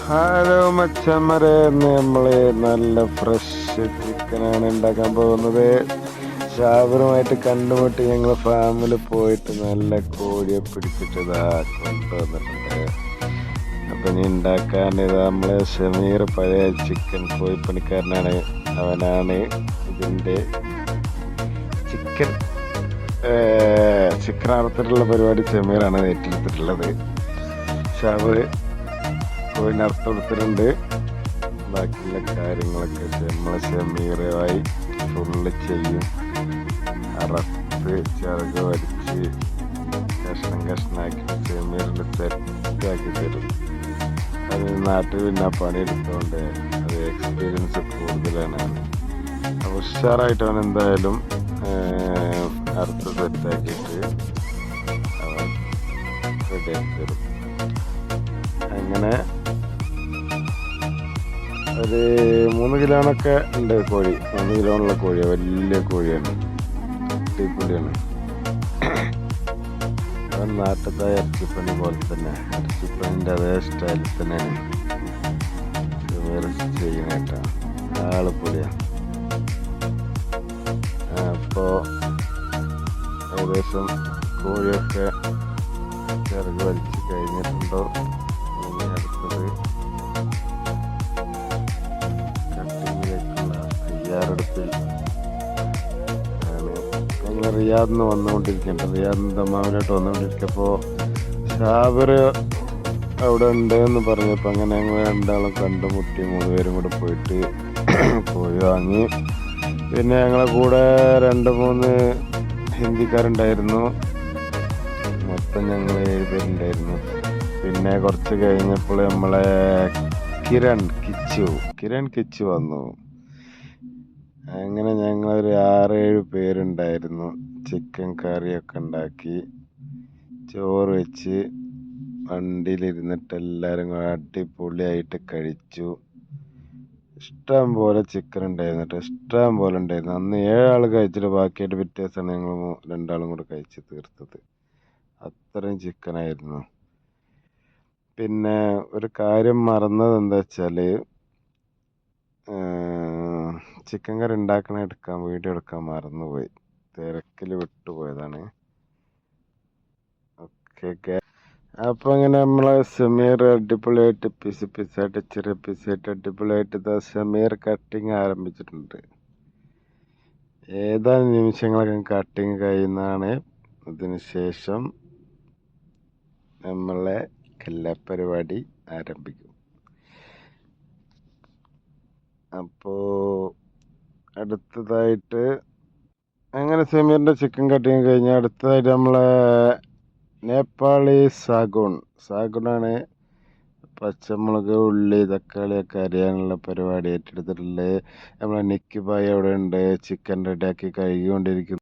Hello മച്ചന്മാരെ, നമ്മൾ നല്ല ഫ്രഷ് ചിക്കനാണ് ഉണ്ടാക്കാൻ പോകുന്നത്. ഷാബറുമായിട്ട് കണ്ടുമുട്ടി ഞങ്ങൾ ഫാമിൽ പോയിട്ട് നല്ല കോഴിയെ പിടിച്ചിട്ട് ഇതാ കൊണ്ടുവന്നിട്ടുണ്ട്. അപ്പം ഇനി ഉണ്ടാക്കാൻ ഇതാ നമ്മളെ ഷമീർ പഴയ ചിക്കൻ കോഴിപ്പണിക്കാരനാണ്. അവനാണ് ഇതിൻ്റെ ചിക്കൻ അറുത്തിട്ടുള്ള പരിപാടി ഷമീറാണ് ഏറ്റെടുത്തിട്ടുള്ളത്. ഷാബർ കോഴിനെ അറുത്ത് കൊടുത്തിട്ടുണ്ട്. ബാക്കിയുള്ള കാര്യങ്ങളൊക്കെ നമ്മളെ ഷമീറുമായി ഫുള്ള് ചെയ്യും. അറുത്ത് ചിറക് വരച്ച് കഷ്ണാക്കി ഷമീറിന് സെറ്റാക്കി തരും. അത് നാട്ടിൽ പിന്നെ പണിയെടുത്തുകൊണ്ട് അത് എക്സ്പീരിയൻസ് കൂടുതലാണ്. ഉഷാറായിട്ട് അവൻ എന്തായാലും അറുത്ത് സെറ്റാക്കിയിട്ട് അവൻ റെഡിയാക്കി തരും. അങ്ങനെ ഒരു 3 കിലോനൊക്കെ ഉണ്ട് കോഴി. 3 കിലോനുള്ള കോഴിയാണ്, വലിയ കോഴിയാണ്, അടിപൊളിയാണ്. അവൻ നാട്ടിലത്തെ ഇറച്ചിപ്പണി പോലെ തന്നെ, ഇറച്ചിപ്പണിൻ്റെ അതേ സ്റ്റൈലിൽ തന്നെയാണ് വേറെ ചെയ്യുന്നേട്ടാണ്. ആള് പൊളിയാണ്. അപ്പോൾ ഏകദേശം കോഴിയൊക്കെ ചിറക് വലിച്ച് കഴിഞ്ഞിട്ടുണ്ടോ. അടുത്തത് കട്ടിങ്ങിലേക്കുള്ള തയ്യാറെടുപ്പിൽ ആണ്. ഞങ്ങൾ റിയാദിൽ നിന്ന് വന്നുകൊണ്ടിരിക്കുന്നുണ്ട്. റിയാദിൽ നിന്ന് ദമാമിലോട്ട് വന്നുകൊണ്ടിരിക്കുമ്പോൾ ഷാബർ അവിടെ ഉണ്ട് എന്ന് പറഞ്ഞപ്പോൾ അങ്ങനെ ഞങ്ങൾ രണ്ടാളും കണ്ടുമുട്ടി. 3 പേരും കൂടെ പോയിട്ട് കോഴി വാങ്ങി. പിന്നെ ഞങ്ങളെ കൂടെ 2-3 ഹിന്ദിക്കാരുണ്ടായിരുന്നു. മൊത്തം ഞങ്ങൾ 7 പേരുണ്ടായിരുന്നു. പിന്നെ കുറച്ച് കഴിഞ്ഞപ്പോൾ നമ്മളെ കിരൺ കിച്ചു വന്നു. അങ്ങനെ ഞങ്ങളൊരു 6-7 പേരുണ്ടായിരുന്നു. ചിക്കൻ കറിയൊക്കെ ഉണ്ടാക്കി ചോറ് വെച്ച് വണ്ടിയിലിരുന്നിട്ട് എല്ലാവരും കൂടെ അടിപൊളിയായിട്ട് കഴിച്ചു. ഇഷ്ടം പോലെ ചിക്കൻ ഉണ്ടായിരുന്നു കേട്ടോ, ഇഷ്ടം പോലെ ഉണ്ടായിരുന്നു. അന്ന് 7 ആൾ കഴിച്ചിട്ട് ബാക്കിയായിട്ട് പിറ്റേ ദിവസമാണ് ഞങ്ങൾ 2 ആളും കൂടെ കഴിച്ച് തീർത്തത്. അത്രയും ചിക്കനായിരുന്നു. പിന്നെ ഒരു കാര്യം മറന്നത് എന്താ വെച്ചാൽ, ചിക്കൻ കറി വീഡിയോ എടുക്കാൻ മറന്നുപോയി. തിരക്കിൽ വിട്ടുപോയതാണ്. ഓക്കെ. അപ്പോൾ അങ്ങനെ നമ്മളെ ഷമീർ അടിപൊളിയായിട്ട് പീസായിട്ട് ചെറിയ പീസായിട്ട് അടിപൊളിയായിട്ട് ഷമീർ കട്ടിങ് ആരംഭിച്ചിട്ടുണ്ട്. ഏതാനും നിമിഷങ്ങളൊക്കെ കട്ടിങ് കഴിയുന്നതാണ്. അതിനുശേഷം നമ്മളെ കലാപരിപാടി ആരംഭിക്കും. അപ്പോൾ അടുത്തതായിട്ട് അങ്ങനെ ഷമീറിൻ്റെ ചിക്കൻ കട്ടിങ് കഴിഞ്ഞാൽ അടുത്തതായിട്ട് നമ്മളെ നേപ്പാളി സാഗുണാണ് പച്ചമുളക്, ഉള്ളി, തക്കാളിയൊക്കെ അരിയാനുള്ള പരിപാടി ഏറ്റെടുത്തിട്ടുള്ളത്. നമ്മളെ നിക്കി ഭായ് അവിടെ ഉണ്ട്, ചിക്കൻ റെഡിയാക്കി കഴുകിക്കൊണ്ടിരിക്കുന്നു.